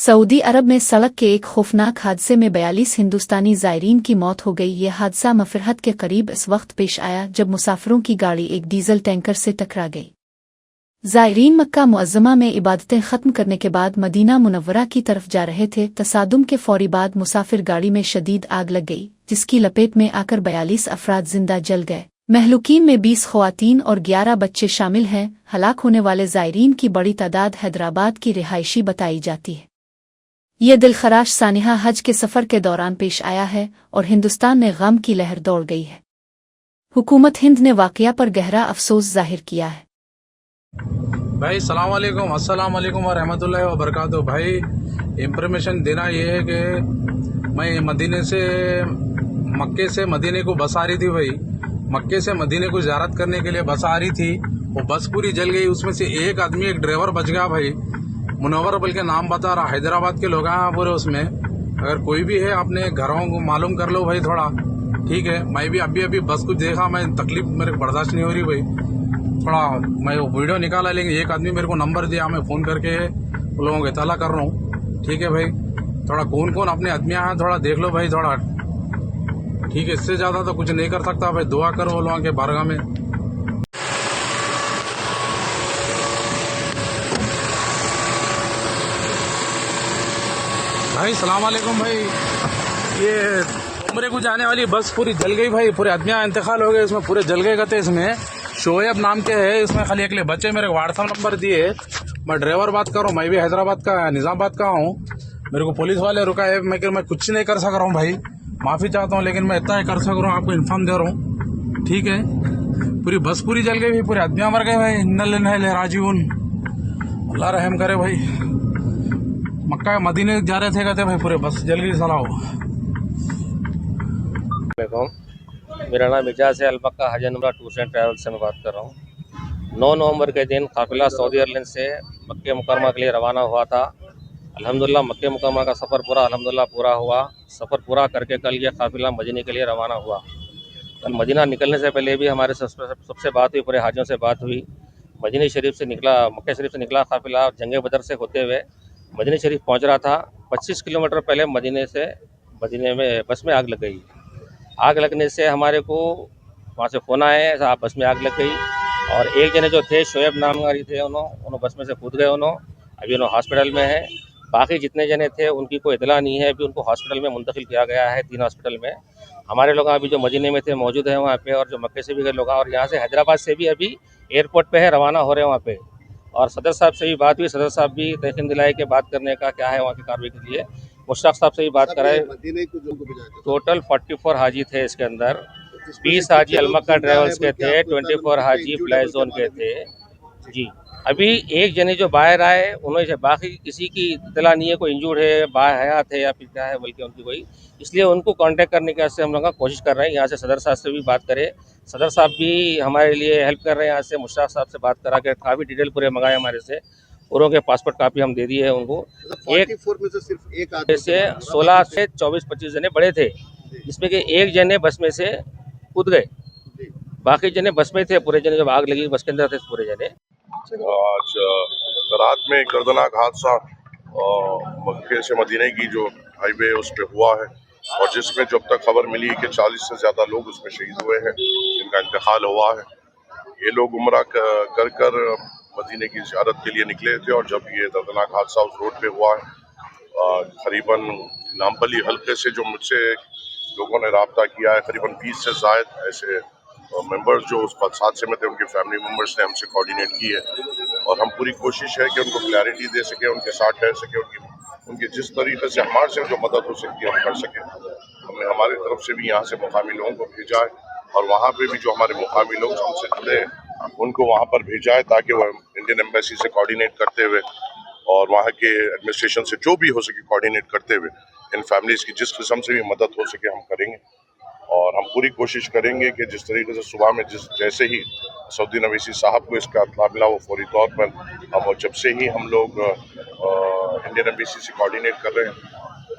Saudi अरब में सड़क के एक खौफनाक हादसे में 42 हिंदुस्तानी ज़ायरीन की मौत हो गई। ये हादसा मफरहत के करीब इस वक्त पेश आया जब मुसाफिरों की गाड़ी एक डीजल टैंकर से टकरा गई। ज़ायरीन मक्का मुअज़्ज़मा में इबादतें ख़त्म करने के बाद मदीना मुनव्वरा की तरफ जा रहे थे। तसादुम के फौरी बाद मुसाफिर गाड़ी में शदीद आग लग गई, जिसकी लपेट में आकर 42 अफराद जिंदा जल गए। महलूकीन में 20 ख़वातीन और 11 बच्चे शामिल हैं। हलाक होने वाले ज़ायरीन की बड़ी तादाद हैदराबाद की रिहायशी बताई जाती है। ये दिलखराश सानिहा हज के सफ़र के दौरान पेश आया है और हिंदुस्तान में गम की लहर दौड़ गई है। हुकूमत हिंद ने वाक़या पर गहरा अफसोस जाहिर किया है। भाई अस्सलाम वालेकुम व रहमतुल्लाहि व बरकातुहू। भाई इंफॉर्मेशन देना ये है कि मैं मक्के से मदीने को बस आ रही थी। भाई मक्के से मदीने को ज़ियारत करने के लिए बस आ रही थी, वो बस पूरी जल गई। उसमें से एक आदमी, एक ड्राइवर बच गया। भाई मुनव्वर बल्कि नाम बता रहा, हैदराबाद के लोग हैं पूरे उसमें। अगर कोई भी है अपने घरों को मालूम कर लो भाई थोड़ा, ठीक है। मैं भी अभी बस को देखा, मैं तकलीफ मेरे को बर्दाश्त नहीं हो रही भाई। थोड़ा मैं वीडियो निकाला, लेकिन एक आदमी मेरे को नंबर दिया, मैं फ़ोन करके उन लोगों को इत्तला कर रहा हूँ, ठीक है भाई। थोड़ा कौन कौन अपने आदमियाँ हैं थोड़ा देख लो भाई थोड़ा, ठीक है। इससे ज़्यादा तो कुछ नहीं कर सकता भाई। दुआ करो लोगों के बारगाह में। भाई सलाम वालेकुम। भाई ये उम्रे को जाने वाली बस पूरी जल गई भाई, पूरे आदमियाँ इंतकाल हो गए, इसमें पूरे जल गए कहते। इसमें शोएब नाम के है, इसमें खाली अगले बच्चे मेरे को व्हाट्सअप नंबर दिए। मैं ड्राइवर बात कर रहा हूँ, मैं भी हैदराबाद का निज़ामाबाद का हूँ। मेरे को पुलिस वाले रुका है, मैं कुछ नहीं कर सक रहा हूँ भाई, माफ़ी चाहता हूँ, लेकिन मैं इतना ही कर सक रहा हूँ, आपको इन्फॉर्म दे रहा हूँ, ठीक है। पूरी बस पूरी जल गई भाई, पूरे आदमियाँ मर गए भाई। इन्ना लिल्लाहि राजिऊन, अल्लाह रहम करे भाई। मक्का मदीने जा रहे थे कहते भाई, पूरे बस जल गई सलाह। मेरा नाम इजाज़ है, अलमक्का हज एंड उम्रा टूर्स एंड ट्रैवल से मैं बात कर रहा हूँ। 9 नवंबर के दिन काफ़िला सऊदी एयरलाइन से मक्के मुकरमा के लिए रवाना हुआ था। अल्हम्दुलिल्लाह मक्के मुकरमा का सफ़र पूरा हुआ। सफ़र पूरा करके कल ये काफ़िला मदीने के लिए रवाना हुआ। कल मदीना निकलने से पहले भी हमारे सबसे बात हुई, पूरे हाजियों से बात हुई। मदीना शरीफ से निकला, मक्के शरीफ से निकला काफ़िला, जंग बदर से होते हुए मदीना शरीफ पहुँच रहा था। 25 किलोमीटर पहले मदीने में बस में आग लग गई। आग लगने से हमारे को वहाँ से फ़ोन आए, साहब बस में आग लग गई। और एक जने जो थे शोएब नाम वाली थे, उन्होंने बस में से कूद गए। अभी हॉस्पिटल में है। बाकी जितने जने थे उनकी कोई इतला नहीं है। अभी उनको हॉस्पिटल में मुंतकिल किया गया है, 3 हॉस्पिटल में। हमारे लोग अभी जो मदीने में थे मौजूद हैं वहाँ पे, और जो मक्के से भी गए लोग, और यहाँ से हैदराबाद से भी अभी एयरपोर्ट पे है, रवाना हो रहे हैं वहाँ पे। और सदर साहब से भी बात हुई, सदर साहब भी यकीन दिलाए कि बात करने का क्या है वहाँ की कार्रवाई के लिए। मुश्ताक साहब से भी बात कराए। टोटल 44 हाजी थे इसके अंदर। 20 हाजी अलमक्का ट्रेवल्स के थे, 24 हाजी फ्लाई जोन के थे जी। अभी एक जने जो बाहर आए उन्होंने से, बाकी किसी की इतला नहीं है, कोई इंजूर्ड है, बाहयात है या फिर क्या है, बल्कि उनकी कोई, इसलिए उनको कांटेक्ट करने के वास्ते हम लोग कोशिश कर रहे हैं। यहाँ से सदर साहब से भी बात करें, सदर साहब भी हमारे लिए हेल्प कर रहे हैं। यहाँ से मुश्ताक साहब से बात करा के काफ़ी डिटेल पूरे मंगाए हमारे से, पूरों के पासपोर्ट कापी हम दे दिए हैं उनको। एक में से सिर्फ एक आदमी से 16 से 24-25 जने बड़े थे, जिसमें कि एक जने बस में से कूद गए, बाकी जने बस में थे। पूरे जने जब आग लगी बस के अंदर थे पूरे जने। आज रात में दर्दनाक हादसा मक्के से मदीने की जो हाईवे उस पे हुआ है, और जिसमें जब तक खबर मिली कि 40 से ज़्यादा लोग उसमें शहीद हुए हैं, जिनका इंतकाल हुआ है। ये लोग उम्रा कर मदीने की ज़ियारत के लिए निकले थे, और जब ये दर्दनाक हादसा उस रोड पे हुआ है, करीबन नामपली हल्के से जो मुझसे लोगों ने रब्ता किया है, करीबन 20 से ज़ायद ऐसे मेंबर्स जो उस हादसे में थे, उनके फैमिली मेंबर्स ने हमसे कोऑर्डिनेट की है। और हम पूरी कोशिश है कि उनको क्लैरिटी दे सके, उनके साथ ठहर सके, उनकी जिस तरीके से हमारे से जो मदद हो सकती है हम कर सकें। हमने हमारी तरफ से भी यहाँ से मुकामी लोगों को भेजा है, और वहाँ पे भी जो हमारे मुकामी लोग हमसे जुड़े हैं उनको वहाँ पर भेजा है, ताकि वो इंडियन एम्बेसी से कोऑर्डिनेट करते हुए और वहाँ के एडमिनिस्ट्रेशन से जो भी हो सके कोऑर्डिनेट करते हुए इन फैमिलीज़ की जिस किस्म से भी मदद हो सके हम करेंगे। और हम पूरी कोशिश करेंगे कि जिस तरीके से सुबह में जैसे ही सऊदीन अवैसी साहब को इसका इत्तला मिला, वो फौरी तौर पर हम, जब से ही हम लोग इंडियन एम्बेसी से कोऑर्डिनेट कर रहे हैं,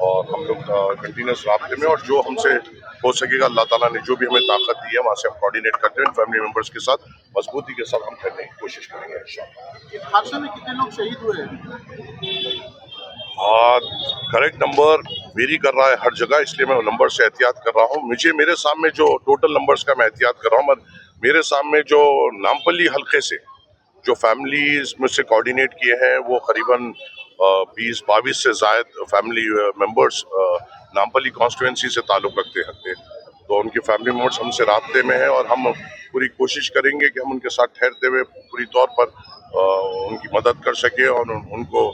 और हम लोग कंटिन्यूस राब्ते में, और जो हमसे हो सकेगा अल्लाह ताला ने जो भी हमें ताकत दी है वहाँ से हम कोऑर्डिनेट करते हैं। फैमिली मेम्बर्स के साथ मजबूती के साथ हम करने की कोशिश करेंगे इंशाअल्लाह। इस हादसे में कितने लोग शहीद हुए हैं? करेक्ट नंबर वेरी कर रहा है हर जगह, इसलिए मैं नंबर से एहतियात कर रहा हूँ। मेरे सामने जो टोटल नंबर्स का मैं एहतियात कर रहा हूँ, मेरे सामने जो नामपल्ली हल्के से जो फैमिलीज मुझसे कोऑर्डिनेट किए हैं वो करीबन 20-22 से ज़ायद फैमिली मेंबर्स नामपल्ली कॉन्स्टिट्यूंसी से ताल्लुक़ रखते हैं। तो उनके फैमिली मेंबर्स हमसे राब्ते में हैं और हम पूरी कोशिश करेंगे कि हम उनके साथ ठहरते हुए पूरी तौर पर उनकी मदद कर सकें और उनको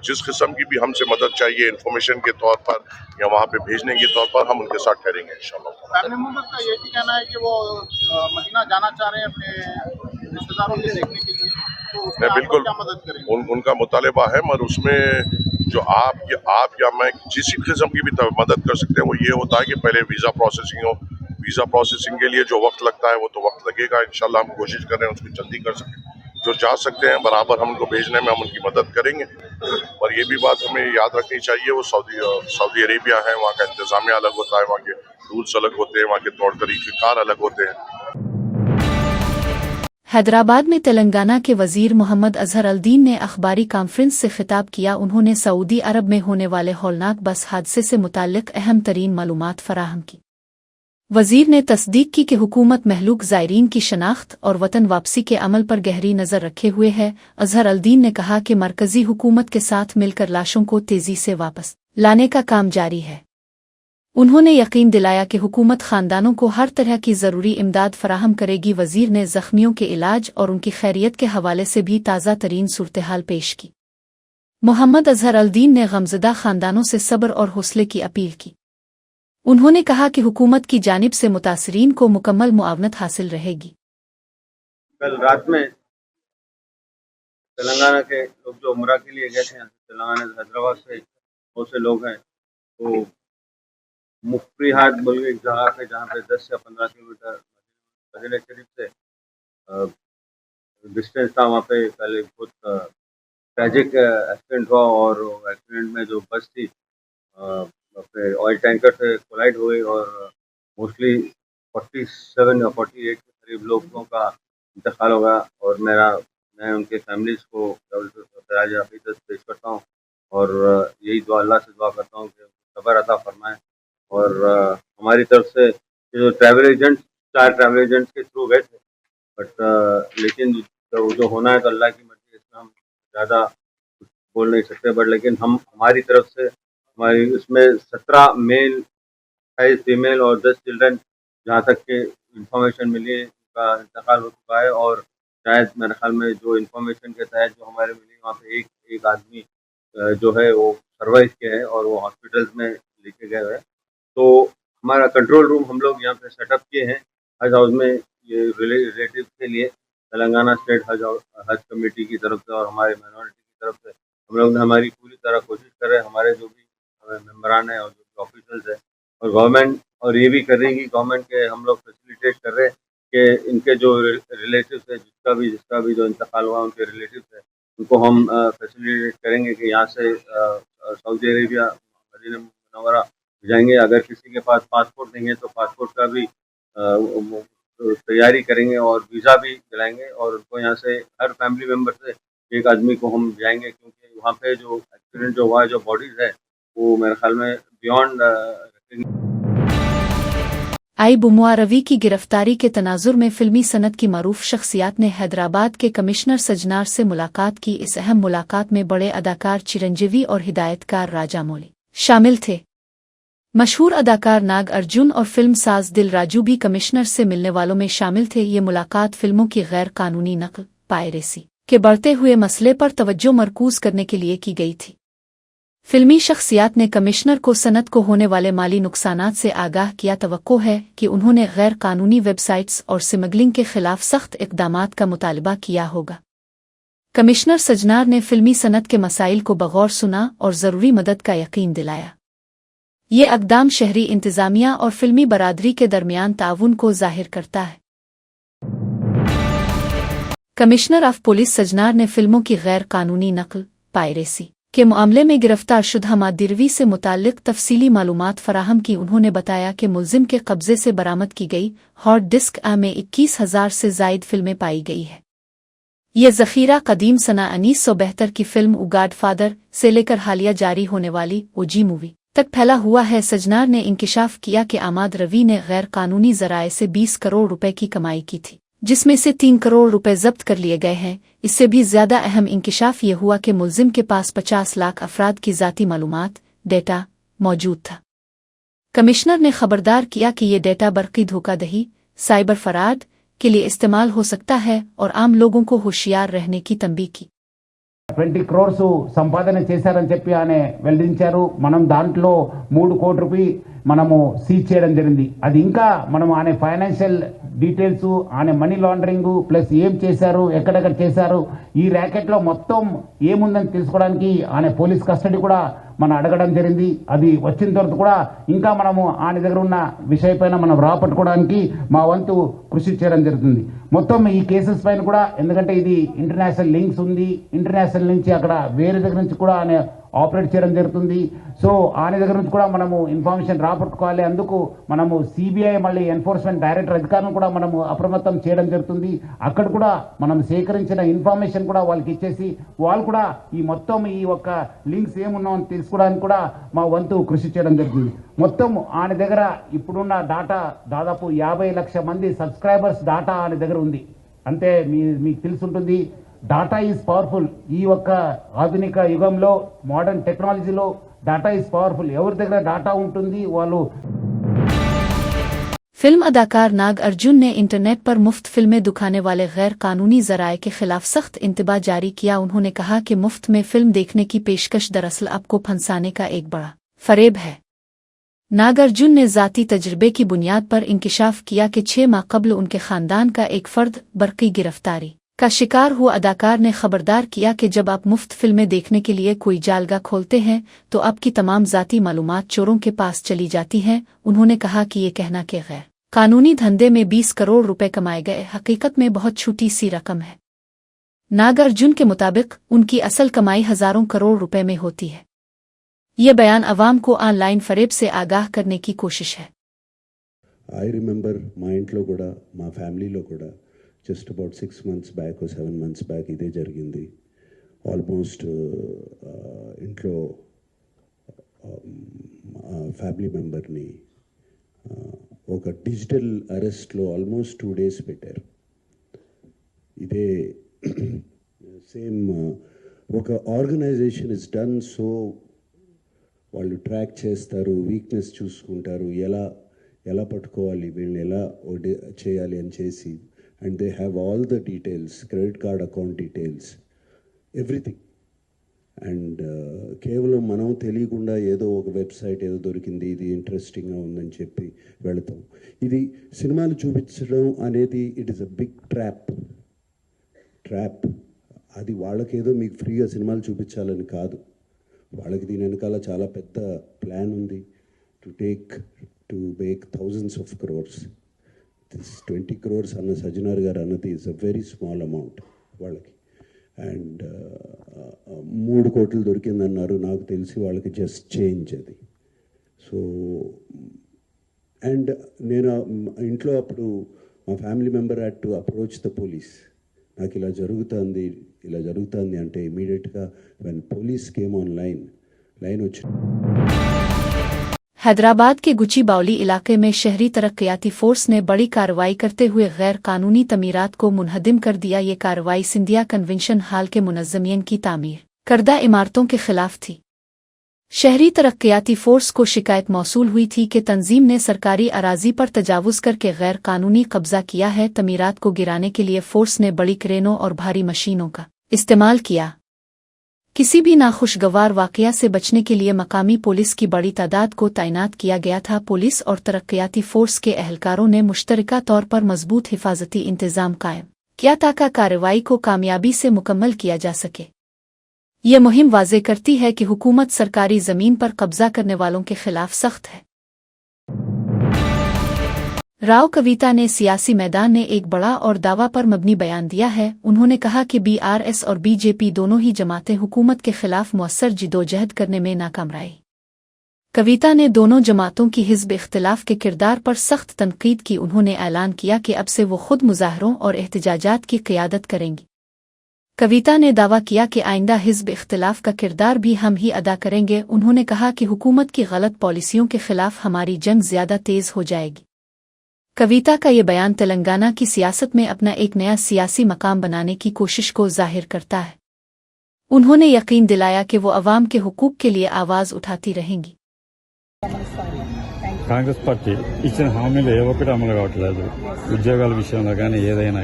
जिस किस्म की भी हमसे मदद चाहिए इंफॉर्मेशन के तौर पर या वहाँ पे भेजने के तौर पर हम उनके साथ ठहरेंगे इंशाल्लाह। फैमिली मेंबर्स का ये भी कहना है कि वो मदीना जाना चाह रहे हैं अपने रिश्तेदारों के देखने के लिए, तो उसमें आप बिल्कुल क्या मदद करेंगे? उनका मुतालबा है, मगर उसमें जो आप या मैं जिस किस्म की भी मदद कर सकते हैं वो ये होता है कि पहले वीज़ा प्रोसेसिंग हो। वीज़ा प्रोसेसिंग के लिए जो वक्त लगता है वो तो वक्त लगेगा, इंशाल्लाह हम कोशिश कर रहे हैं उसको जल्दी कर सकें। जो जा सकते हैं बराबर हम उनको भेजने में हम उनकी मदद करेंगे। और ये भी बात हमें याद रखनी चाहिए, वो सऊदी अरेबिया है, वहाँ का इंतज़ामिया अलग होता है, वहाँ के रूल्स अलग होते हैं, वहाँ के तौर तरीक़ेकार अलग होते हैं। हैदराबाद में तेलंगाना के वजीर मोहम्मद अजहर अल-दीन ने अखबारी कॉन्फ्रेंस से खिताब किया। उन्होंने सऊदी अरब में होने वाले हौलनाक बस हादसे से मुताल्लिक अहम तरीन मालूमात फराहम की। वजीर ने तस्दीक की कि हुकूमत महलूक ज़ायरीन की शनाख्त और वतन वापसी के अमल पर गहरी नज़र रखे हुए है। अजहर अल-दीन ने कहा कि मरकज़ी हुकूमत के साथ मिलकर लाशों को तेज़ी से वापस लाने का काम जारी है। उन्होंने यकीन दिलाया कि हुकूमत ख़ानदानों को हर तरह की ज़रूरी इमदाद फराहम करेगी। वज़ीर ने ज़ख्मियों के इलाज और उनकी खैरियत के हवाले से भी ताज़ा तरीन सूरत-ए-हाल पेश की। मोहम्मद अजहर अल-दीन ने गमज़दा ख़ानदानों से सब्र और हौसले की अपील की। उन्होंने कहा कि हुकूमत की जानिब से मुतासरीन को मुकम्मल मुआवनत हासिल रहेगी। कल रात में तेलंगाना के लोग जो उम्रा के लिए गए थे, तेलंगाना से हैदराबाद से बहुत से लोग हैं, तो मुफ्ती हाट बोल के एक जगह पे जहाँ पे 10 या 15 किलोमीटर मदीना शरीफ से डिस्टेंस था, वहाँ पे कल एक बहुत ट्रैजिक एक्सीडेंट हुआ और एक्सीडेंट में जो बस थी अपने ऑयल टैंकर से कोलाइड हुई और मोस्टली 47 या 48 के करीब लोगों का इंतकाल होगा। और मैं उनके फैमिलीज़ को खराज अक़ीदत पेश करता हूँ और यही दुआ अल्लाह से दुआ करता हूँ कि सब्र अता फरमाएँ। और हमारी तरफ से जो ट्रैवल एजेंट 4 ट्रैवल एजेंट्स के थ्रू गए थे, बट लेकिन जो होना है तो अल्लाह की मर्ज़ी, इसमें हम ज़्यादा कुछ बोल नहीं सकते। बट लेकिन हमारी तरफ से हमारी उसमें 17 मेल 28 फीमेल और 10 चिल्ड्रन, जहाँ तक के इंफॉर्मेशन मिली है, उनका इंतकाल हो चुका है। और शायद मेरे ख्याल में जो इंफॉर्मेशन के तहत जो हमारे मिली, वहाँ पे एक आदमी जो है वो सर्वाइव के है और वो हॉस्पिटल्स में लेके गए हुए हैं। तो हमारा कंट्रोल रूम हम लोग यहाँ पे सेटअप किए हैं हज हाउस में, ये रिलेटिव के लिए तेलंगाना स्टेट हज कमेटी की तरफ से और हमारे माइनॉरिटी की तरफ से हम लोग ने हमारी पूरी तरह कोशिश कर रहे हैं, हमारे जो भी मेम्बरान है और जो ऑफिसर्स है और गवर्नमेंट, और ये भी कर रही है कि गवर्नमेंट के हम लोग फैसिलिटेट कर रहे हैं कि इनके जो रिलेटिव्स है, जिसका भी जो इंतकाल हुआ उनके रिलेटिव्स है, उनको हम फैसिलिटेट करेंगे कि यहाँ से सऊदी अरेबिया मदीना मुनव्वरा जाएंगे। अगर किसी के पास पासपोर्ट नहीं है तो पासपोर्ट का भी तैयारी करेंगे और वीज़ा भी दिलाएंगे और उनको यहाँ से हर फैमिली मेम्बर से एक आदमी को हम जाएंगे, क्योंकि वहाँ पे जो एक्सीडेंट जो हुआ है, जो बॉडीज़ है, वो मेरे ख्याल में बियॉन्ड आइब मुआरवी की गिरफ्तारी के तनाजुर में फिल्मी सनत की मारूफ शख्सियात ने हैदराबाद के कमिश्नर सजनार से मुलाकात की। इस अहम मुलाकात में बड़े अदाकार चिरंजीवी और हिदायतकार राजामौली शामिल थे। मशहूर अदाकार नाग अर्जुन और फिल्म साज दिल राजू भी कमिश्नर से मिलने वालों में शामिल थे। ये मुलाकात फिल्मों की गैर कानूनी नकल पायरेसी के बढ़ते हुए मसले पर तवज्जो मरकूज करने के लिए की गई थी। फिल्मी शख्सियात ने कमिश्नर को सनत को होने वाले माली नुकसानात से आगाह किया। तवक्को है कि उन्होंने गैर कानूनी वेबसाइट्स और स्मगलिंग के खिलाफ सख्त इक़दामात का मुतालबा किया होगा। कमिश्नर सजनार ने फिल्मी सनत के मसाइल को बगौर सुना और ज़रूरी मदद का यकीन दिलाया। ये अक़दाम शहरी इंतज़ामिया और फिल्मी बरादरी के दरमियान ताउन को ज़ाहिर करता है। कमिश्नर ऑफ पुलिस सजनार ने फिल्मों की गैर कानूनी नकल पायरेसी के मामले में गिरफ्तार शुदा मादिरवी से मुताल्लिक तफसीली मालूमात फराहम की। उन्होंने बताया कि मुल्जिम के कब्जे से बरामद की गई हार्ड डिस्क में 21,000 से ज़ायद फिल्में पाई गई है। ये ज़ख़ीरा कदीम सना 1972 की फिल्म गॉड फादर से लेकर हालिया जारी होने वाली ओजी मूवी तक फैला हुआ है। सजनार ने इंकिशाफ किया कि आमाद रवि ने गैर कानूनी ज़राए से 20 करोड़ रुपए की कमाई की थी, जिसमें से 3 करोड़ रुपए जब्त कर लिए गए हैं। इससे भी ज्यादा अहम इंकिशाफ ये हुआ कि मुल्जिम के पास 50 लाख अफराद की ज़ाती मालूमात डेटा मौजूद था। कमिश्नर ने खबरदार किया कि ये डेटा बरक़ी धोखाधड़ी, साइबर फराड के लिए इस्तेमाल हो सकता है और आम लोगों को होशियार रहने की तंबीह की। 20 crores సంపాదన చేశారని చెప్పి ఆయన వెల్లడించారు. మనం దాంట్లో 3 కోట్ల రూపాయలు మనము సీజ్ చేయడం జరిగింది. అది ఇంకా మనం ఆయన ఫైనాన్షియల్ డీటెయిల్స్, ఆయన మనీ లాండరింగ్ ప్లస్ ఏం చేశారు, ఎక్కడెక్కడ చేశారు, ఈ ర్యాకెట్ లో మొత్తం ఏముందని తెలుసుకోవడానికి ఆయన పోలీస్ కస్టడీ కూడా మనం అడగడం జరిగింది. అది వచ్చిన తర్వాత కూడా ఇంకా మనము ఆయన దగ్గర ఉన్న విషయపైన మనం రాపట్టుకోవడానికి మా వంతు కృషి చేయడం జరుగుతుంది. మొత్తం ఈ కేసెస్ పైన కూడా, ఎందుకంటే ఇది ఇంటర్నేషనల్ లింక్స్ ఉంది, ఇంటర్నేషనల్ నుంచి అక్కడ వేరే దగ్గర నుంచి కూడా ఆయన ఆపరేట్ చేయడం జరుగుతుంది. సో ఆయన దగ్గర నుంచి కూడా మనము ఇన్ఫర్మేషన్ రాపట్టుకోవాలి. అందుకు మనము సిబిఐ మళ్ళీ ఎన్ఫోర్స్మెంట్ డైరెక్టర్ అధికారులను కూడా మనము అప్రమత్తం చేయడం జరుగుతుంది. అక్కడ కూడా మనం సేకరించిన ఇన్ఫర్మేషన్ కూడా వాళ్ళకి ఇచ్చేసి వాళ్ళు కూడా ఈ మొత్తం ఈ ఒక్క లింక్స్ ఏమున్నామని తెలుసుకోవడానికి కూడా మా వంతు కృషి చేయడం జరుగుతుంది. మొత్తం ఆయన దగ్గర ఇప్పుడున్న డాటా దాదాపు 50 లక్షల మంది సబ్స్క్రైబర్స్ డాటా ఆయన దగ్గర ఉంది. అంటే మీకు తెలుసుంటుంది, డాటా ఈజ్ పవర్ఫుల్. ఈ ఒక్క ఆధునిక యుగంలో, మోడర్న్ టెక్నాలజీలో డాటా ఈజ్ పవర్ఫుల్. ఎవరి దగ్గర డాటా ఉంటుంది వాళ్ళు. फिल्म अदाकार नाग अर्जुन ने इंटरनेट पर मुफ्त फिल्में दिखाने वाले गैर कानूनी ज़राए के खिलाफ सख्त इंतबाह जारी किया। उन्होंने कहा कि मुफ्त में फिल्म देखने की पेशकश दरअसल आपको फंसाने का एक बड़ा फरेब है। नाग अर्जुन ने ज़ाती तजर्बे की बुनियाद पर इंकिशाफ किया कि 6 माह कबल उनके खानदान का एक फ़र्द बरक़ी गिरफ्तारी का शिकार हुआ। अदाकार ने खबरदार किया कि जब आप मुफ्त फिल्में देखने के लिए कोई जालगा खोलते हैं तो आपकी तमाम ज़ाती मालूमात चोरों के पास चली जाती हैं। उन्होंने कहा कि ये कहना कि गैर कानूनी धंधे में 20 करोड़ रुपए कमाए गए हकीकत में बहुत छोटी सी रकम है। नाग अर्जुन के मुताबिक उनकी असल कमाई हजारों करोड़ रुपए में होती है। ये बयान अवाम को ऑनलाइन फरेब से आगाह करने की कोशिश है। I remember మా ఇంట్లో కూడా, మా ఫ్యామిలీలో కూడా just about 6 months back 7 months back ఇదే జరిగింది. ఆల్మోస్ట్ ఇంట్లో ఫ్యామిలీ మెంబర్ని ఒక డిజిటల్ అరెస్ట్లో ఆల్మోస్ట్ 2 days పెట్టారు. ఇదే సేమ్ ఒక ఆర్గనైజేషన్ ఇస్ డన్. సో వాళ్ళు ట్రాక్ చేస్తారు, వీక్నెస్ చూసుకుంటారు, ఎలా పట్టుకోవాలి, వీళ్ళని ఎలా చేయాలి అని చేసి, and they have all the details, credit card account details, everything. And కేవలం మనం తెలియకుండా ఏదో ఒక వెబ్సైట్ ఏదో దొరికింది, ఇది ఇంట్రెస్టింగ్గా ఉందని చెప్పి వెళతాం. ఇది సినిమాలు చూపించడం అనేది it is a big trap. అది వాళ్ళకేదో మీకు ఫ్రీగా సినిమాలు చూపించాలని కాదు, వాళ్ళకి దీని వెనకాల చాలా పెద్ద ప్లాన్ ఉంది. To make thousands of crores. This 20 crores అన్న సజ్జనార్ గారు అన్నది is a very small amount వాళ్ళకి. అండ్ 3 కోట్లు దొరికిందన్నారు, నాకు తెలిసి వాళ్ళకి జస్ట్ చేంజ్ అది. సో అండ్ నేను ఇంట్లో అప్పుడు మా family member had to approach the police. నాకు ఇలా జరుగుతుంది అంటే ఇమీడియట్గా when police came on line వచ్చి. हैदराबाद के गुची बावली इलाके में शहरी तरक्याती फोर्स ने बड़ी कार्रवाई करते हुए गैर कानूनी तमीरात को मुनहदिम कर दिया। ये कार्रवाई सिंधिया कन्वेंशन हाल के मुनज़्ज़मीन की तामीर करदा इमारतों के खिलाफ थी। शहरी तरक्याती फोर्स को शिकायत मौसूल हुई थी कि तंजीम ने सरकारी अराजी पर तजावुज़ करके गैर कानूनी कब्जा किया है। तमीरात को गिराने के लिए फोर्स ने बड़ी क्रेनों और भारी मशीनों का इस्तेमाल किया। किसी भी नाखुशगवार वाकया से बचने के लिए मकामी पुलिस की बड़ी तादाद को तैनात किया गया था। पुलिस और तरक्याती फोर्स के एहलकारों ने मुश्तरका तौर पर मजबूत हिफाजती इंतजाम कायम किया ताकि कार्रवाई को कामयाबी से मुकम्मल किया जा सके। ये मुहिम वाज़े करती है कि हुकूमत सरकारी ज़मीन पर कब्जा करने वालों के खिलाफ सख्त है। राव कविता ने सियासी मैदान में एक बड़ा और दावा पर मबनी बयान दिया है। उन्होंने कहा कि BRS और BJP दोनों ही जमातें हुकूमत के खिलाफ मुअस्सर जिदोजहद करने में नाकाम रही। कविता ने दोनों जमातों की हिज़्ब इख्तिलाफ के किरदार पर सख्त तनकीद की। उन्होंने ऐलान किया कि अब से वो खुद मुजाहरों और एहतजाजात की क़ियादत करेंगी। कविता ने दावा किया कि आइंदा हिज़्ब इख्तिलाफ का किरदार भी हम ही अदा करेंगे। उन्होंने कहा कि हुकूमत की गलत पॉलिसियों के खिलाफ हमारी जंग ज़्यादा तेज़ हो जाएगी। कविता का ये बयान तेलंगाना की सियासत में अपना एक नया सियासी मकाम बनाने की कोशिश को जाहिर करता है। उन्होंने यकीन दिलाया कि वो अवाम के हुकूक के लिए आवाज़ उठाती रहेंगी। కాంగ్రెస్ పార్టీ ఇచ్చిన హామీలు ఏ ఒక్కటి అమలు కావట్లేదు, ఉద్యోగాల విషయంలో కానీ ఏదైనా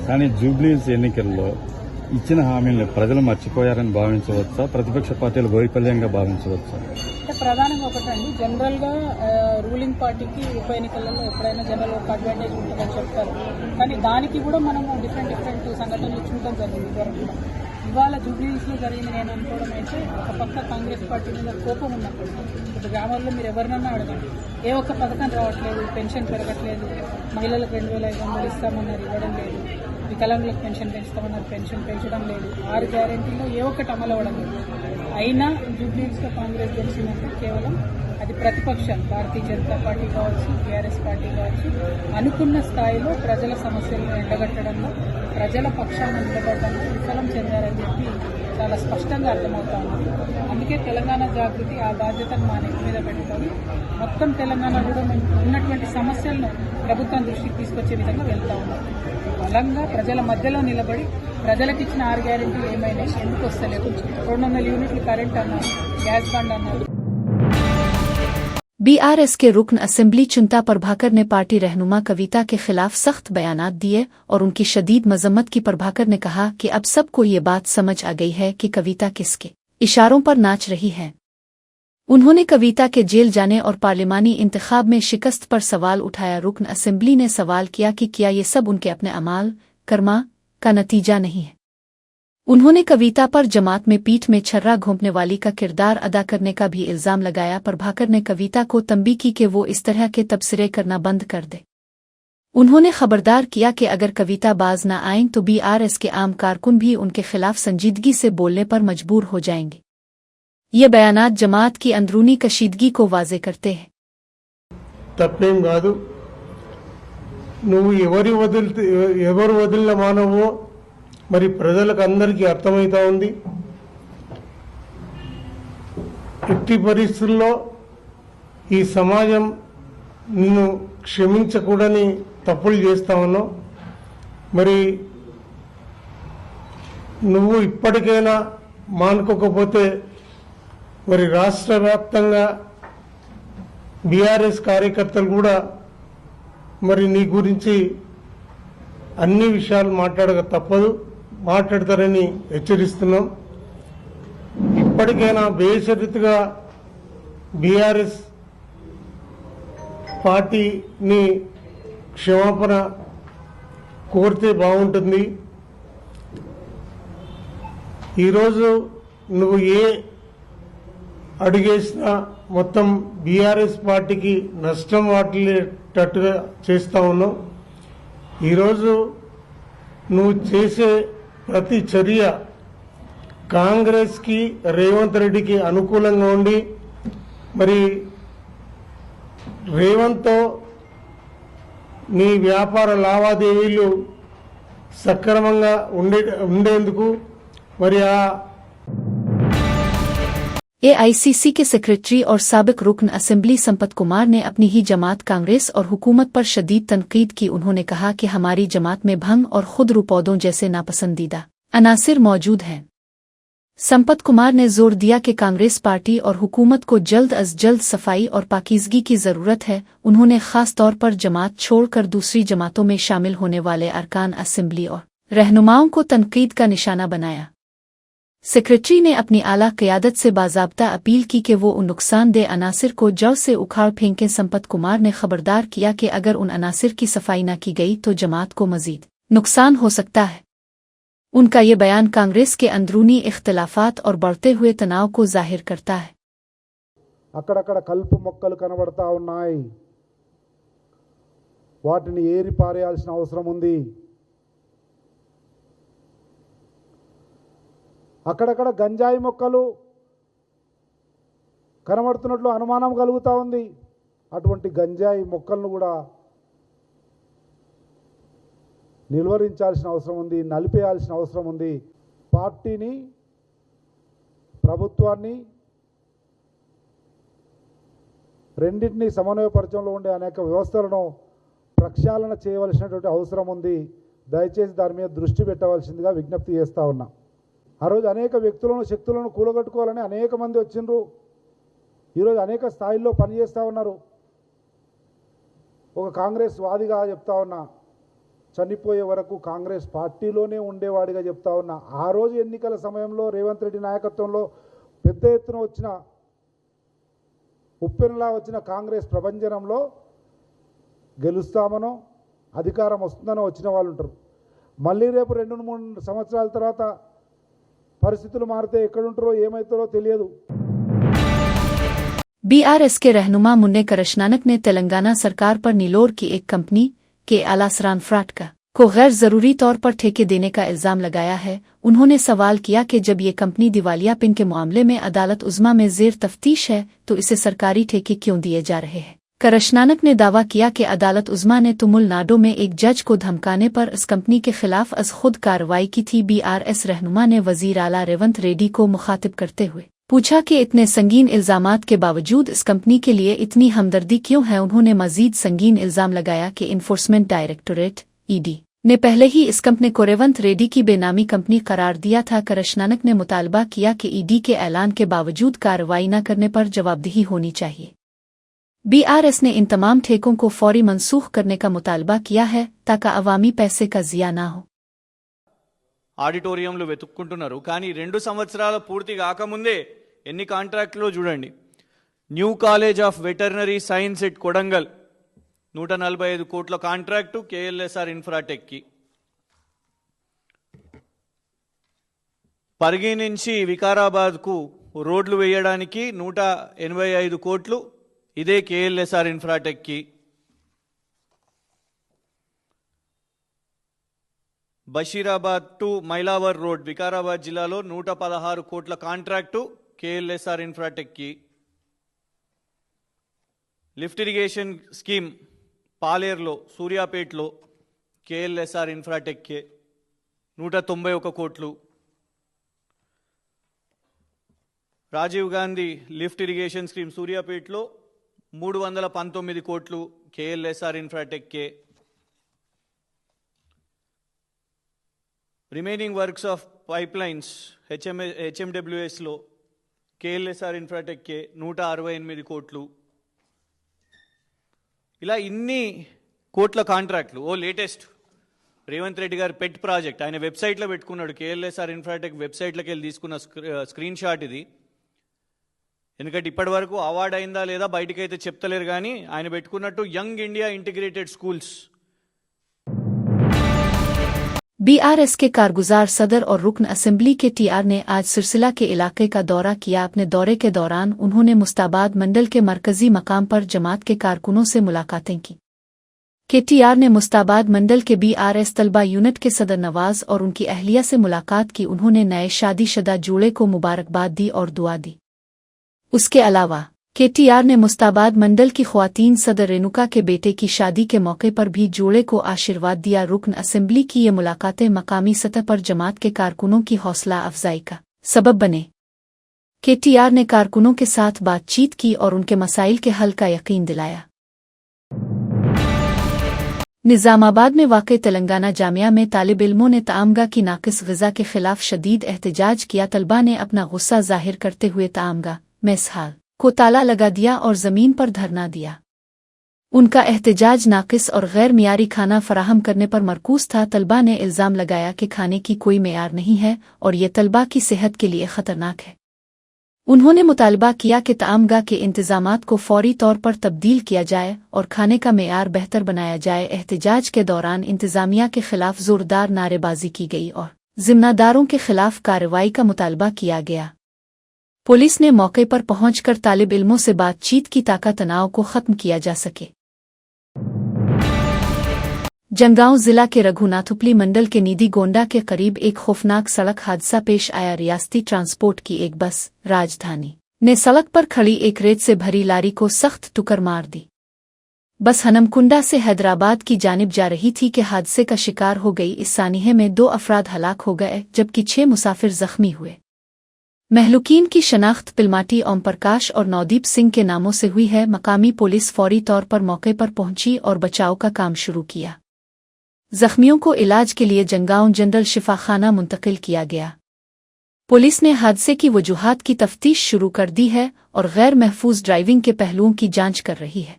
కానీ జూబ్లీహిల్స్ ఎన్నికల్లో ఇచ్చిన హామీలను ప్రజలు మర్చిపోయారని భావించవచ్చా, ప్రతిపక్ష పార్టీలు వైఫల్యంగా భావించవచ్చా? ప్రధానంగా ఒకటండి, జనరల్ గా రూలింగ్ పార్టీకి ఉప ఎన్నికలలో ఎప్పుడైనా జనరల్ ఒక అడ్వాంటేజ్ ఉంటుందని చెప్తారు. కానీ దానికి కూడా మనము డిఫరెంట్ సంఘటనలు చూడడం జరిగింది. ఇవాళ జూబ్లీహిల్స్ లో జరిగింది నేను అనుకోవడం అయితే, ఒక పక్క కాంగ్రెస్ పార్టీ మీద కోపం ఉన్నప్పుడు ఇప్పుడు గ్రామాల్లో మీరు ఎవరినన్నా అడగండి, ఏ ఒక్క పథకం రావట్లేదు, పెన్షన్ పెరగట్లేదు, మహిళలకు 2500 ఇస్తామన్నారు ఇవ్వడం లేదు, వికలాంగులకు పెన్షన్ పెంచుతామన్నారు పెన్షన్ పెంచడం లేదు, 6 గ్యారెంటీలో ఏ ఒక్కటి అమలు అవ్వడం లేదు. అయినా జూబ్లీహిల్స్ లో కాంగ్రెస్ గెలిచిందంటే కేవలం అది ప్రతిపక్షాలు భారతీయ జనతా పార్టీ కావచ్చు, టీఆర్ఎస్ పార్టీ కావచ్చు అనుకున్న స్థాయిలో ప్రజల సమస్యలను ఎండగట్టడంలో, ప్రజల పక్షాన నిలబడడంలో విఫలం చెందారని చెప్పి చాలా స్పష్టంగా అర్థమవుతా ఉంది. అందుకే తెలంగాణ జాగృతి ఆ బాధ్యతను మా నెత్తి మీద పెట్టుకొని మొత్తం తెలంగాణలో ఉన్నటువంటి సమస్యలను ప్రభుత్వం దృష్టికి తీసుకొచ్చే విధంగా వెళ్తా ఉన్నాం. బలంగా ప్రజల మధ్యలో నిలబడి ప్రజలకు ఇచ్చిన 6 గ్యారెంటీలు ఏమైనా ఎందుకు వస్తలేదు, 200 యూనిట్లు కరెంట్ అన్నారు, గ్యాస్ బండ్ అన్నారు. बीआरएस के रुकन असेंबली चिंता प्रभाकर ने पार्टी रहनुमा कविता के खिलाफ सख्त बयानात दिए और उनकी शदीद मजम्मत की। प्रभाकर ने कहा कि अब सबको ये बात समझ आ गई है कि कविता किसके इशारों पर नाच रही है। उन्होंने कविता के जेल जाने और पार्लिमानी इंतखाब में शिकस्त पर सवाल उठाया। रुकन असेंबली ने सवाल किया कि क्या ये सब उनके अपने अमाल कर्मा का नतीजा नहीं है। उन्होंने कविता पर जमात में पीठ में छर्रा घोंपने वाली का किरदार अदा करने का भी इल्जाम लगाया। प्रभाकर ने कविता को तंबी की कि वो इस तरह के तबसरे करना बंद कर दे। उन्होंने खबरदार किया कि अगर कविता बाज न आएं तो बीआरएस के आम कारकुन भी उनके खिलाफ संजीदगी से बोलने पर मजबूर हो जाएंगे। ये बयानात जमात की अंदरूनी कशीदगी को वाजे करते हैं। తప్పేం కాదు, నువ్వు ఎవరు వదిలిన మానవో మరి ప్రజలకు అందరికీ అర్థమవుతా ఉంది. ఎట్టి పరిస్థితుల్లో ఈ సమాజం నిన్ను క్షమించకూడని తప్పులు చేస్తా ఉన్నావు. మరి నువ్వు ఇప్పటికైనా మానుకోకపోతే మరి రాష్ట్ర వ్యాప్తంగా బీఆర్ఎస్ కార్యకర్తలు కూడా మరి నీ గురించి అన్ని విషయాలు మాట్లాడక తప్పదు, మాట్లాడతారని హెచ్చరిస్తున్నాం. ఇప్పటికైనా బేషరతుగా బీఆర్ఎస్ పార్టీని క్షమాపణ కోరితే బాగుంటుంది. ఈరోజు నువ్వు ఏ అడుగేసినా మొత్తం బీఆర్ఎస్ పార్టీకి నష్టం వాటిల్లేటట్టుగా చేస్తా ఉన్నావు. ఈరోజు నువ్వు చేసే ప్రతి చర్య కాంగ్రెస్కి రేవంత్ రెడ్డికి అనుకూలంగా ఉండి మరి రేవంత్తో నీ వ్యాపార లావాదేవీలు సక్రమంగా ఉండేందుకు మరి ఆ एआईसीसी के सेक्रेटरी और साबिक रुकन असेंबली संपत कुमार ने अपनी ही जमात कांग्रेस और हुकूमत पर शदीद तनकीद की। उन्होंने कहा कि हमारी जमात में भंग और खुदरू पौधों जैसे नापसंदीदा अनासिर मौजूद हैं। संपत कुमार ने जोर दिया कि कांग्रेस पार्टी और हुकूमत को जल्द अज जल्द सफाई और पाकीज़गी की ज़रूरत है। उन्होंने ख़ास तौर पर जमात छोड़कर दूसरी जमातों में शामिल होने वाले अरकान असेंबली और रहनुमाओं को तनकीद का निशाना बनाया। सेक्रेटरी ने अपनी आला क़यादत से बाज़ाब्ता अपील की कि वो उन नुकसानदेह अनासिर को जड़ से उखाड़ फेंकें। संपत कुमार ने खबरदार किया कि अगर उन अनासिर की सफाई न की गई तो जमात को मज़ीद नुकसान हो सकता है। उनका ये बयान कांग्रेस के अंदरूनी इख्तिलाफात और बढ़ते हुए तनाव को जाहिर करता है। అక్కడక్కడ కలుపు మొక్కలు కనబడతా ఉన్నాయి, వాటిని ఏరి పారేయాల్సిన అవసరం ఉంది. అక్కడక్కడ గంజాయి మొక్కలు కనబడుతున్నట్లు అనుమానం కలుగుతూ ఉంది. అటువంటి గంజాయి మొక్కలను కూడా నిలువరించాల్సిన అవసరం ఉంది, నలిపేయాల్సిన అవసరం ఉంది. పార్టీని, ప్రభుత్వాన్ని రెండింటినీ సమన్వయపరచడంలో ఉండే అనేక వ్యవస్థలను ప్రక్షాళన చేయవలసినటువంటి అవసరం ఉంది. దయచేసి దాని మీద దృష్టి పెట్టవలసిందిగా విజ్ఞప్తి చేస్తూ ఉన్నా. ఆ రోజు అనేక వ్యక్తులను, శక్తులను కూలగట్టుకోవాలని అనేక మంది వచ్చిండ్రు. ఈరోజు అనేక స్థాయిల్లో పనిచేస్తూ ఉన్నారు. ఒక కాంగ్రెస్ వాదిగా చెప్తా ఉన్నా, చనిపోయే వరకు కాంగ్రెస్ పార్టీలోనే ఉండేవాడిగా చెప్తా ఉన్నా. ఆ రోజు ఎన్నికల సమయంలో రేవంత్ రెడ్డి నాయకత్వంలో పెద్ద ఎత్తున వచ్చిన, ఉప్పెనలా వచ్చిన కాంగ్రెస్ ప్రభంజనంలో గెలుస్తామనో అధికారం వస్తుందనో వచ్చిన వాళ్ళు ఉంటారు. మళ్ళీ రేపు 2-3 సంవత్సరాల తర్వాత పరిస్థితులు మారితే ఎక్కడుంటారో ఏమవుతారో తెలియదు. बीआरएस के रहनुमा मुन्ने करशनानक ने तेलंगाना सरकार पर नीलोर की एक कंपनी के आलासरान फ्राट को गैर जरूरी तौर पर ठेके देने का इल्जाम लगाया है। उन्होंने सवाल किया कि जब ये कंपनी दिवालियापन के मामले में अदालत उज़्मा में ज़ेर तफ्तीश है तो इसे सरकारी ठेके क्यों दिए जा रहे हैं। करशनानक ने दावा किया कि अदालत उज़्मा ने तमिलनाडु में एक जज को धमकाने पर इस कंपनी के खिलाफ अज खुद कार्रवाई की थी। बीआरएस रहनुमा ने वजीर आला रेवंत रेड्डी को मुखातिब करते हुए पूछा कि इतने संगीन इल्जामात के बावजूद इस कंपनी के लिए इतनी हमदर्दी क्यों है। उन्होंने मजीद संगीन इल्जाम लगाया कि इन्फोर्समेंट डायरेक्टोरेट (ईडी) ने पहले ही इस कंपनी को रेवंत रेड्डी की बेनामी कंपनी करार दिया था। करशनानक ने मुतालबा किया कि ईडी के ऐलान के बावजूद कार्रवाई न करने पर जवाबदेही होनी चाहिए। बीआरएस ने इन तमाम ठेकों को फौरी मनसूख करने का मुतालबा किया है ताकि अवामी पैसे का जिया ना हो। ఆడిటోరియంలో వెతుక్కుంటున్నారు, కానీ 2 సంవత్సరాల పూర్తి కాకముందే ఎన్ని కాంట్రాక్టులో చూడండి. New college of veterinary science at Kodangal 145 కోట్ల కాంట్రాక్టు కేఎల్ఎస్ఆర్ ఇన్ఫ్రాటెక్కి. పరిగి నుంచి వికారాబాద్కు రోడ్లు వేయడానికి 185 కోట్లు ఇదే కేఎల్ఎస్ఆర్ ఇన్ఫ్రాటెక్కి. బషీరాబాద్ టు మైలావర్ రోడ్ వికారాబాద్ జిల్లాలో 116 కోట్ల కాంట్రాక్టు కేఎల్ఎస్ఆర్ ఇన్ఫ్రాటెక్కి. లిఫ్ట్ ఇరిగేషన్ స్కీమ్ పాలేరులో, సూర్యాపేటలో కేఎల్ఎస్ఆర్ ఇన్ఫ్రాటెక్కే 191 కోట్లు. Rajiv Gandhi lift irrigation scheme సూర్యాపేటలో 319 కోట్లు కేఎల్ఎస్ఆర్ ఇన్ఫ్రాటెక్కే. రిమైనింగ్ వర్క్స్ ఆఫ్ పైప్లైన్స్ హెచ్ఎండబ్ల్యూఎస్లో కేఎల్ఎస్ఆర్ ఇన్ఫ్రాటెక్కే 168 కోట్లు. ఇలా ఇన్ని కోట్ల కాంట్రాక్ట్లు. లేటెస్ట్ రేవంత్ రెడ్డి గారి పెట్ ప్రాజెక్ట్ ఆయన వెబ్సైట్లో పెట్టుకున్నాడు. కేఎల్ఎస్ఆర్ ఇన్ఫ్రాటెక్ వెబ్సైట్లోకి వెళ్ళి తీసుకున్న స్క్రీన్ షాట్ ఇది. ఎందుకంటే ఇప్పటి వరకు అవార్డు అయిందా లేదా బయటకైతే చెప్తలేరు, కానీ ఆయన పెట్టుకున్నట్టు young India integrated schools. BRS के कारगुजार सदर और रुकन असेंबली के टीआर ने आज सिरसिला के इलाके का दौरा किया। अपने दौरे के दौरान उन्होंने मुस्ताबाद मंडल के मरकजी मकाम पर जमात के कारकुनों से मुलाकातें की। केटीआर ने मुस्ताबाद मंडल के बीआरएस तलबा यूनिट के सदर नवाज और उनकी अहलिया से मुलाकात की। उन्होंने नए शादीशुदा जोड़े को मुबारकबाद दी और दुआ दी। उसके अलावा केटीआर ने मुस्ताबाद मंडल की ख्वातीन सदर रेणुका के बेटे की शादी के मौके पर भी जोड़े को आशीर्वाद दिया। रुकन असेंबली की ये मुलाकातें मकामी सतह पर जमात के कारकुनों की हौसला अफजाई का सबब बने। केटीआर ने कारकुनों के साथ बातचीत की और उनके मसाइल के हल का यकीन दिलाया। निजामाबाद में वाक़ तेलंगाना जामिया में तालिब इल्मों ने तामगा की नाकिस ग़िज़ा के खिलाफ शदीद एहतजाज किया। तलबा ने अपना गुस्सा जाहिर करते हुए तामगा मेस हाल को ताला लगा दिया और ज़मीन पर धरना दिया। उनका एहतजाज नाकिस और गैर मियारी खाना फराहम करने पर मरकूज़ था। तलबा ने इल्ज़ाम लगाया कि खाने की कोई मेयार नहीं है और ये तलबा की सेहत के लिए ख़तरनाक है। उन्होंने मुतालबा किया कि तामगा के इंतज़ामात को फौरी तौर पर तब्दील किया जाए और खाने का मेयार बेहतर बनाया जाए। एहतजाज के दौरान इंतज़ामिया के खिलाफ ज़ोरदार नारेबाजी की गई और ज़िम्मेदारों के खिलाफ कार्रवाई का मुतालबा किया गया। पुलिस ने मौके पर पहुंचकर तालिब इल्मों से बातचीत की ताकि तनाव को ख़त्म किया जा सके। जंगांव जिला के रघुनाथुपली मंडल के नीदी गोंडा के करीब एक खौफनाक सड़क हादसा पेश आया। रियासती ट्रांसपोर्ट की एक बस राजधानी ने सड़क पर खड़ी एक रेत से भरी लारी को सख्त टुक्कर मार दी। बस हनमकुंडा से हैदराबाद की जानिब जा रही थी कि हादसे का शिकार हो गई। इस सानिहे में 2 अफराद हलाक हो गए जबकि 6 मुसाफिर जख्मी हुए। महलूकीन की शनाख्त पिलमाटी ओम प्रकाश और नवदीप सिंह के नामों से हुई है। मकामी पुलिस फौरी तौर पर मौके पर पहुंची और बचाव का काम शुरू किया। जख्मियों को इलाज के लिए जंगांव जनरल शिफाखाना मुंतकिल किया गया। पुलिस ने हादसे की वजूहात की तफ्तीश शुरू कर दी है और गैर महफूज ड्राइविंग के पहलुओं की जांच कर रही है।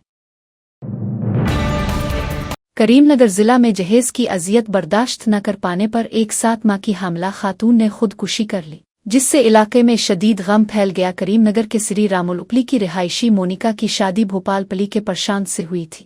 करीमनगर जिला में जहेज की अजियत बर्दाश्त न कर पाने पर एक 7 माह की हामला खातून ने खुदकुशी कर ली, जिससे इलाके में शदीद गम फैल गया। करीमनगर के श्री रामुल उपली की रिहायशी मोनिका की शादी भोपालपली के प्रशांत से हुई थी।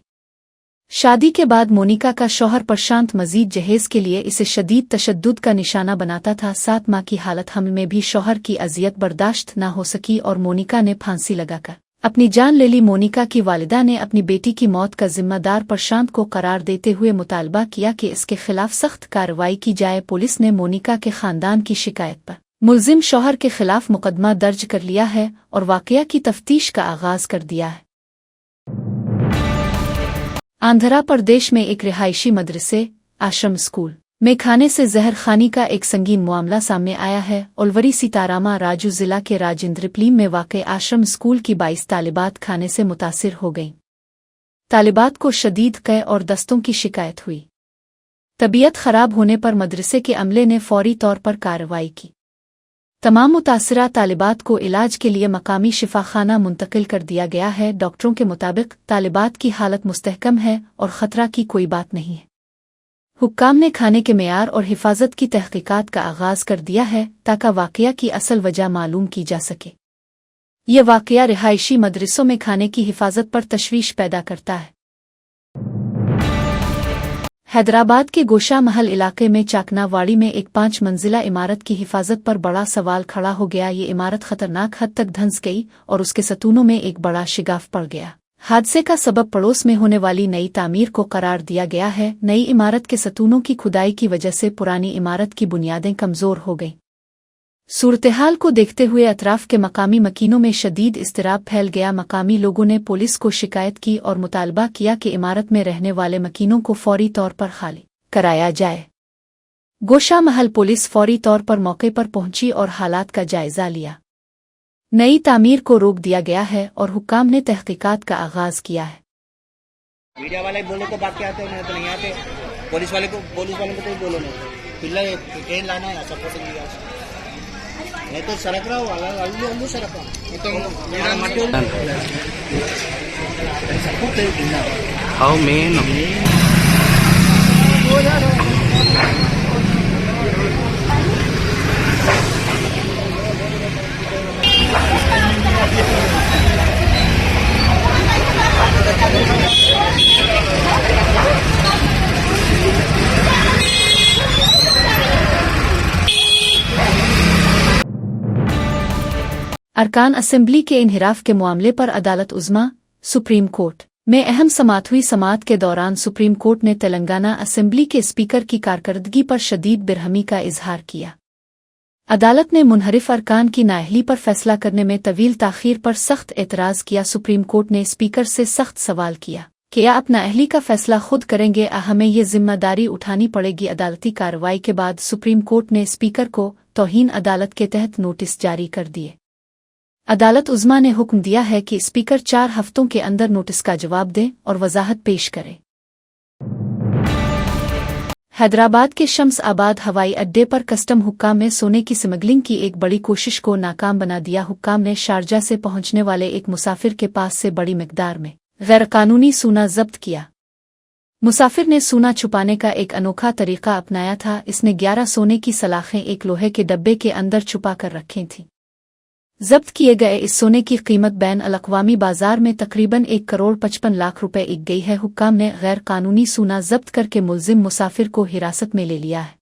शादी के बाद मोनिका का शौहर प्रशांत मजीद जहेज के लिए इसे शदीद तशद्दुद का निशाना बनाता था। 7 माह की हालत हमल में भी शौहर की अजियत बर्दाश्त न हो सकी और मोनिका ने फांसी लगाकर अपनी जान ले ली। मोनिका की वालिदा ने अपनी बेटी की मौत का जिम्मेदार प्रशांत को करार देते हुए मुतालबा किया कि इसके खिलाफ सख्त कार्रवाई की जाए। पुलिस ने मोनिका के खानदान की शिकायत पर मुलजिम शौहर के खिलाफ मुकदमा दर्ज कर लिया है और वाकया की तफ्तीश का आगाज कर दिया है। आंध्र प्रदेश में एक रिहायशी मदरसे आश्रम स्कूल में खाने से जहर खानी का एक संगीन मामला सामने आया है। ओलवरी सीतारामा राजू जिला के राजेंद्रपली में वाक़ आश्रम स्कूल की 22 तालिबात खाने से मुतासिर हो गईं। तालिबात को शदीद कै और दस्तों की शिकायत हुई। तबीयत खराब होने पर मदरसे के अमले ने फौरी तौर पर कार्रवाई की। तमाम मुतासिरा तालिबात को इलाज के लिए मकामी शिफाखाना मुंतकिल कर दिया गया है। डॉक्टरों के मुताबिक तालिबात की हालत मुस्तहकम है और ख़तरा की कोई बात नहीं है। हुक्काम ने खाने के मेयार और हिफाजत की तहकीकात का आगाज़ कर दिया है ताकि वाक़या की असल वजह मालूम की जा सके। यह वाक़या रिहायशी मदरसों में खाने की हिफाजत पर तशवीश पैदा करता है। हैदराबाद के गोशा महल इलाके में चाकनावाड़ी में एक 5 मंजिला इमारत की हिफाजत पर बड़ा सवाल खड़ा हो गया। ये इमारत खतरनाक हद तक धंस गई और उसके सतूनों में एक बड़ा शिगाफ पड़ गया। हादसे का सबब पड़ोस में होने वाली नई तामीर को करार दिया गया है। नई इमारत के सतूनों की खुदाई की वजह से पुरानी इमारत की बुनियादें कमज़ोर हो गईं। सूरत-ए-हाल को देखते हुए अतराफ के मकामी मकीनों में शदीद इज़्तिराब फैल गया। मकामी लोगों ने पुलिस को शिकायत की और मुतालबा किया कि इमारत में रहने वाले मकीनों को फौरी तौर पर खाली कराया जाए। गोशा महल पुलिस फौरी तौर पर मौके पर पहुंची और हालात का जायजा लिया। नई तामीर को रोक दिया गया है और हुक्काम ने तहकीकात का आगाज किया है। मीडिया वाले बोलो तो बात क्या आते हैं, तो नहीं आते। पुलिस वाले को तो ही बोलो नहीं। पिल्ला ट्रेन लाना है सपोर्टिंग दिया नहीं तो सड़क रहा हो अल्लू सड़क हाउ मेन अरकान असेंबली के इन्हिराफ के मामले पर अदालत उज़्मा सुप्रीम कोर्ट में अहम समाअत हुई। समाअत के दौरान सुप्रीम कोर्ट ने तेलंगाना असेंबली के स्पीकर की कारकर्दगी पर शदीद बेरहमी का इजहार किया। अदालत ने मुनहरिफ अरकान की नाअहली पर फैसला करने में तवील ताख़ीर पर सख्त एतराज़ किया। सुप्रीम कोर्ट ने स्पीकर से सख्त सवाल किया कि क्या आप नाअहली का फैसला खुद करेंगे, हमें ये जिम्मेदारी उठानी पड़ेगी। अदालती कार्रवाई के बाद सुप्रीम कोर्ट ने स्पीकर को तौहीन अदालत के तहत नोटिस जारी कर दिए। अदालत उज़्मा ने हुक्म दिया है कि स्पीकर 4 हफ्तों के अंदर नोटिस का जवाब दें और वजाहत पेश करें। हैदराबाद के शम्स आबाद हवाई अड्डे पर कस्टम हुक्काम में सोने की स्मगलिंग की एक बड़ी कोशिश को नाकाम बना दिया। हुक्काम ने शारजा से पहुंचने वाले एक मुसाफिर के पास से बड़ी मिकदार में गैरकानूनी सोना जब्त किया। मुसाफिर ने सोना छुपाने का एक अनोखा तरीका अपनाया था। इसने 11 सोने की सलाखें एक लोहे के डब्बे के अंदर छुपा कर रखी थीं। जब्त किए गए इस सोने की कीमत बैन अल-अक़वामी बाजार में तकरीबन 1,55,00,000 रुपए इक गई है। हुक्काम ने गैर कानूनी सोना जब्त करके मुलजिम मुसाफिर को हिरासत में ले लिया है।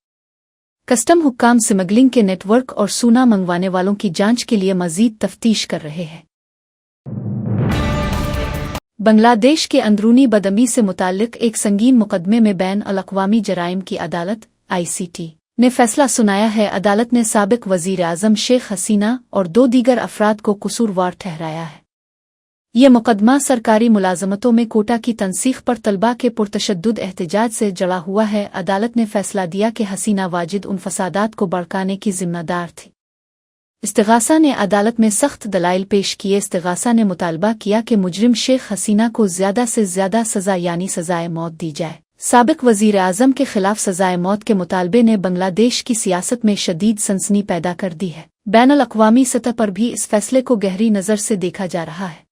कस्टम हुक्काम स्मगलिंग के नेटवर्क और सोना मंगवाने वालों की जांच के लिए मजीद तफ्तीश कर रहे हैं। बांग्लादेश के अंदरूनी बदअमी से मुताल्लिक एक संगीन मुकदमे में बैन अल-अक़वामी जराइम की अदालत ICT ने फैसला सुनाया है। अदालत ने साबिक वज़ीर आज़म शेख हसीना और 2 दीगर अफराद को कसूरवार ठहराया है। ये मुकदमा सरकारी मुलाजमतों में कोटा की तनसीख पर तलबा के पुरतशद्दुद एहतजाज से जड़ा हुआ है। अदालत ने फैसला दिया कि हसीना वाजिद उन फसादात को भड़काने की जिम्मेदार थी। इस्तिगासा ने अदालत में सख्त दलाइल पेश किए। इस्तिगासा ने मुतालबा किया कि मुजरिम शेख हसीना को ज़्यादा से ज़्यादा सज़ा यानी सज़ाए मौत दी जाए। साबिक वज़ीर आज़म के खिलाफ सज़ाए मौत के मुतालबे ने बांग्लादेश की सियासत में शदीद सनसनी पैदा कर दी है। बैनुल अक़वामी सतह पर भी इस फैसले को गहरी नज़र से देखा जा रहा है।